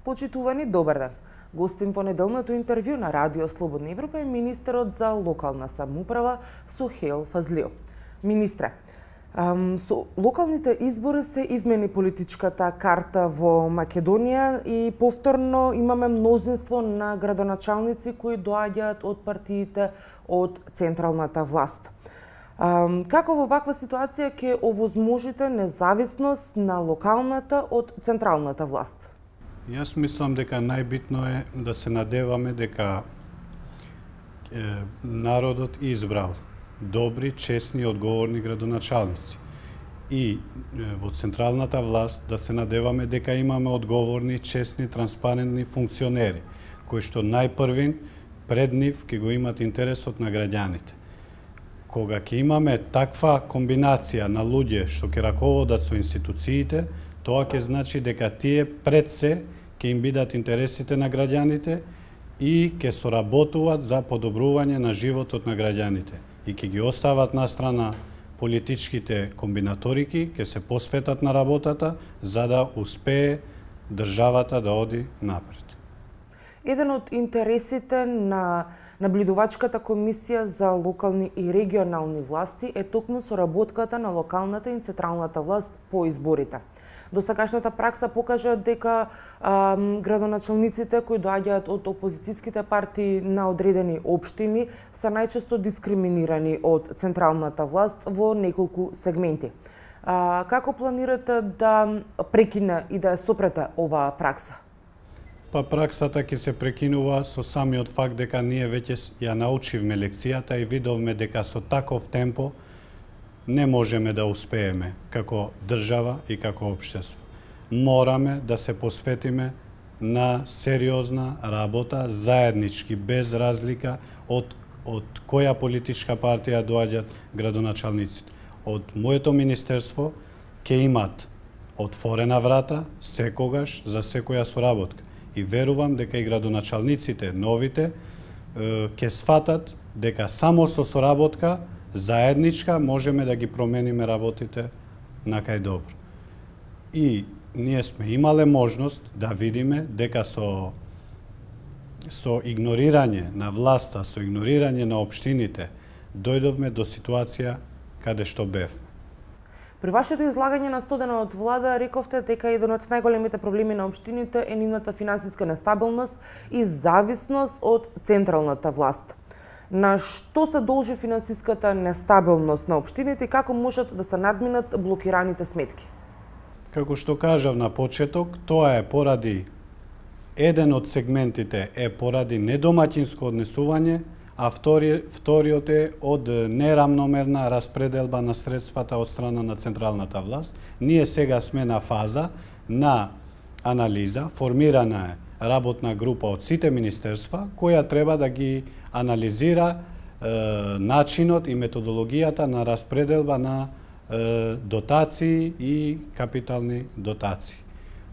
Почитувани, добар ден. Гостин во неделното интервју на Радио Слободна Европа е министерот за локална самоуправа Сухел Фазлио. Министре, со локалните избори се измени политичката карта во Македонија и повторно имаме мнозинство на градоначалници кои доаѓаат од партиите од централната власт. Како во ваква ситуација ќе овозможите независност на локалната од централната власт? Јас мислам дека најбитно е да се надеваме дека народот избрал добри, честни и одговорни градоначалници. И во централната власт да се надеваме дека имаме одговорни, честни, транспарентни функционери, кои што најпрвин пред нив ќе го имат интересот на граѓаните. Кога ќе имаме таква комбинација на луѓе што ќе раководат со институциите, тоа ќе значи дека тие пред се ќе им бидат интересите на граѓаните и ќе соработуваат за подобрување на животот на граѓаните и ќе ги остават на страна политичките комбинаторики, ќе се посветат на работата за да успее државата да оди напред. Еден од интересите на Наблюдувачката комисија за локални и регионални власти е токму соработката на локалната и централната власт по изборите. Досегашната пракса покажа дека градоначалниците кои доаѓаат од опозицијските партии на одредени општини се најчесто дискриминирани од централната власт во неколку сегменти. Како планирате да прекине и да ја сопрете оваа пракса? Праксата ќе се прекинува со самиот факт дека ние веќе ја научивме лекцијата и видовме дека со таков темпо не можеме да успееме како држава и како општество. Мораме да се посветиме на сериозна работа, заеднички, без разлика од која политичка партија доаѓаат градоначалниците. Од моето министерство ќе имат отворена врата секогаш за секоја соработка. И верувам дека и градоначалниците, новите, ќе сфатат дека само со соработка заедничка можеме да ги промениме работите на кај добро. И ние сме имале можност да видиме дека со игнорирање на власта, со игнорирање на општините, дојдовме до ситуација каде што бевме. При вашето излагање на студена од влада рековте дека еден од најголемите проблеми на општините е нивната финансиска нестабилност и зависност од централната власт. На што се должи финансиската нестабилност на општините и како можат да се надминат блокираните сметки? Како што кажав на почеток, тоа е поради еден од сегментите е поради недомаќинско однесување, а вториот е од нерамномерна распределба на средствата од страна на централната власт. Ние сега сме на фаза на анализа, формирана е работна група од сите министерства, која треба да ги анализира начинот и методологијата на распределба на дотации и капитални дотации.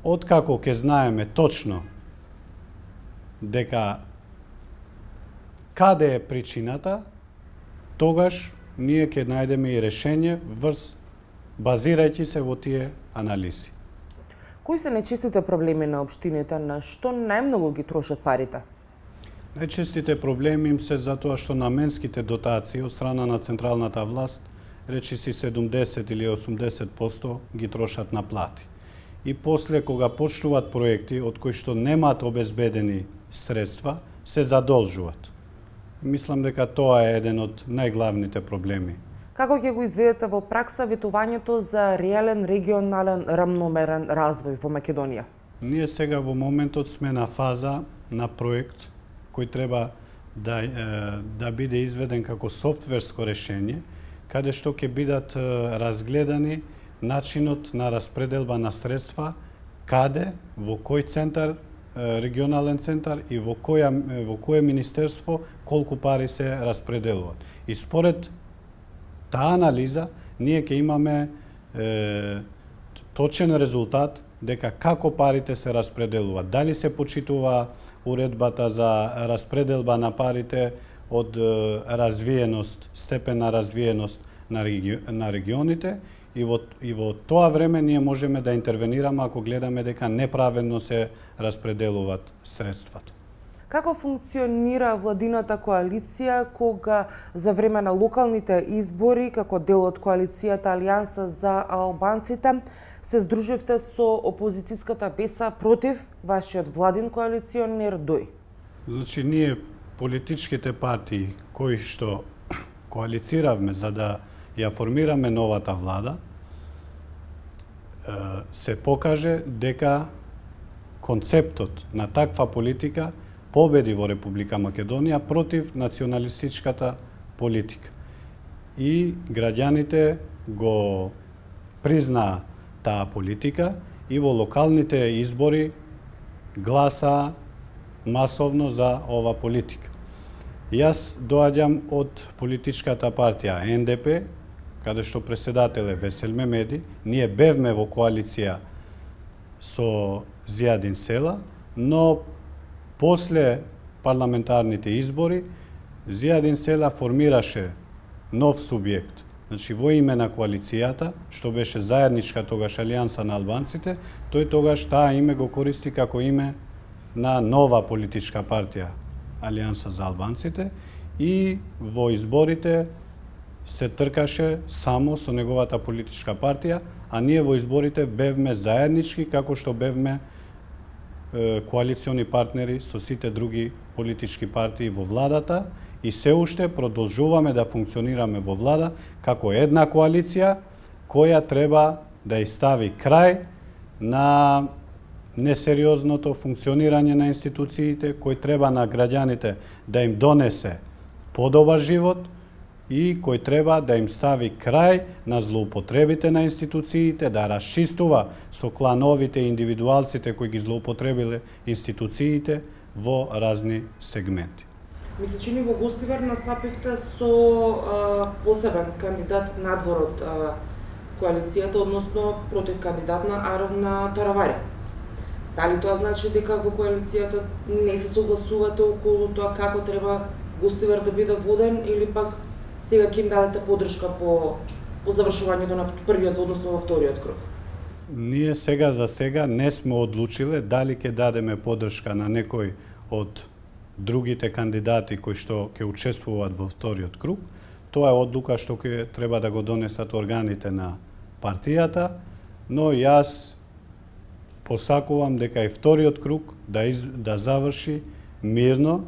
Откако ќе знаеме точно дека каде е причината, тогаш ние ќе најдеме и решение базирајќи се во тие анализи. Кои се најчестите проблеми на општините, на што најмногу ги трошат парите? Најчестите проблеми им се затоа што наменските дотации од страна на централната власт речиси 70 или 80% ги трошат на плати. И после кога почнуваат проекти од кои што немаат обезбедени средства, се задолжуваат. Мислам дека тоа е еден од најглавните проблеми. Како ќе го изведете во пракса ветувањето за реален регионален рамномерен развој во Македонија? Ние сега во моментот сме на фаза на проект кој треба да биде изведен како софтверско решение, каде што ќе бидат разгледани начинот на распределба на средства, каде, во кој центар, регионален центар и во кое министерство колку пари се распределуваат. И според таа анализа ние ќе имаме точен резултат дека како парите се распределуваат. Дали се почитува уредбата за распределба на парите од развиеност, степен на развиеност на регионите, и во тоа време ние можеме да интервенираме ако гледаме дека неправилно се распределуваат средствата. Како функционира владината коалиција кога за време на локалните избори, како дел од коалицијата Алијанса за албанците, се здруживте со опозицијската беса против вашиот владин коалиционер ДОИ? Значи, ние политичките партии кои што коалициравме за да ја формираме новата влада, се покаже дека концептот на таква политика победи во Република Македонија против националистичката политика. И граѓаните го признаа таа политика и во локалните избори гласаа масовно за ова политика. Јас доаѓам од политичката партија НДП, каде што преседател е Весел Мемеди. Ние бевме во коалиција со Зијадин Села, но после парламентарните избори Зијадин Села формираше нов субјект. Значи, во име на коалицијата, што беше заедничка тогаш Алијанса на албанците, тој тогаш таа име го користи како име на нова политичка партија Алијанса за албанците, и во изборите се тркаше само со неговата политичка партија, а ние во изборите бевме заеднички како што бевме коалициони партнери со сите други политички партии во владата, и се уште продолжуваме да функционираме во влада како една коалиција која треба да стави крај на несериозното функционирање на институциите, кој треба на граѓаните да им донесе подобар живот и кој треба да им стави крај на злоупотребите на институциите, да расчистува со клановите и индивидуалците кои ги злоупотребиле институциите во разни сегменти. Ми се чини во Гостивар настапивте со посебен кандидат надвор од коалицијата, односно против кандидат на Арон Таравари. Дали тоа значи дека во коалицијата не се согласувате околу тоа како треба Гостивар да биде воден, или пак сега ќе им дадете подршка по завршувањето на првиот, односно во вториот круг? Ние сега за сега не сме одлучиле дали ќе дадеме подршка на некој од другите кандидати кои што ќе учествуваат во вториот круг. Тоа е одлука што ќе треба да го донесат органите на партијата, но јас посакувам дека и вториот круг да заврши мирно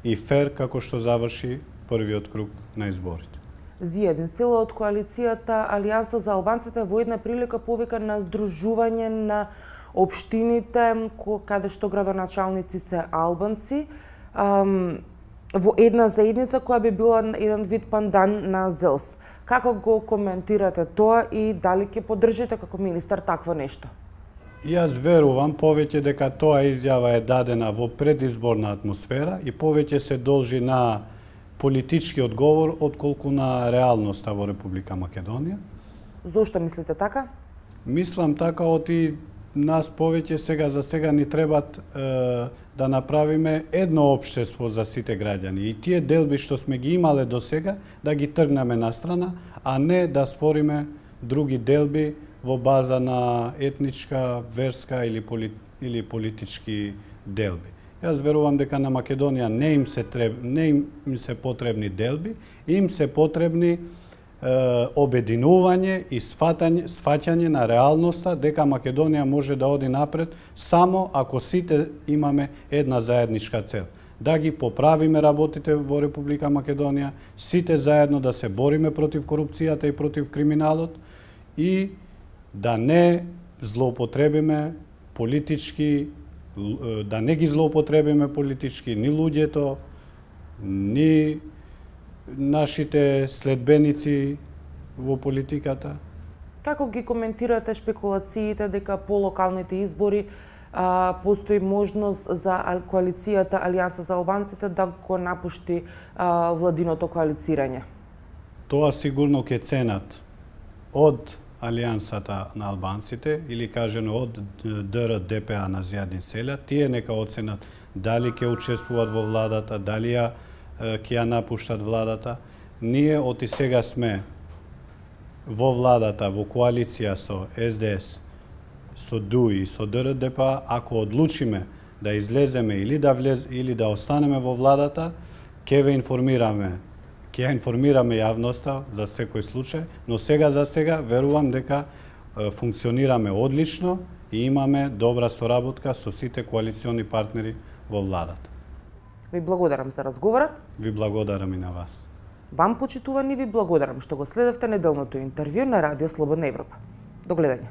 и фер како што заврши првиот круг на изборите. Зијадин Села од коалицијата Алијанса за албанците во една прилика повика на здружување на општините каде што градоначалници се албанци во една заедница која би била еден вид пандан на ЗЕЛС. Како го коментирате тоа и дали ќе поддржите како министар такво нешто? Јас верувам повеќе дека тоа изјава е дадена во предизборна атмосфера и повеќе се должи на политички одговор отколку на реалноста во Република Македонија. Зошто мислите така? Мислам така, оти нас повеќе сега за сега ни требат да направиме едно општество за сите граѓани и тие делби што сме ги имале до сега да ги тргнеме настрана, а не да створиме други делби во база на етничка, верска или политички делби. Јас верувам дека на Македонија не им се потребни делби, им се потребни обединување и сваќање на реалноста дека Македонија може да оди напред само ако сите имаме една заедничка цел. Да ги поправиме работите во Република Македонија, сите заедно да се бориме против корупцијата и против криминалот и да не злоупотребиме политички, да не ги злоупотребиме политички ни луѓето, ни нашите следбеници во политиката. Како ги коментирате шпекулациите дека по локалните избори постои можност за коалицијата Алијанса за албанците да го напушти владиното коалицирање? Тоа сигурно ќе ценат од Алијансата на албанците, или кажено од ДР-ДПА на Зијадин Селја, тие нека оценат дали ќе учествуваат во владата, дали ќе ја напуштат владата. Ние оти сега сме во владата, во коалиција со СДС, со ДУИ и со ДР-ДПА. Ако одлучиме да излеземе или да останеме во владата, ќе ја информираме јавноста за секој случај, но за сега верувам дека функционираме одлично и имаме добра соработка со сите коалициони партнери во владата. Ви благодарам за разговорот. Ви благодарам и на вас. Вам, почитувани, ви благодарам што го следевте неделното интервју на Радио Слободна Европа. До гледање.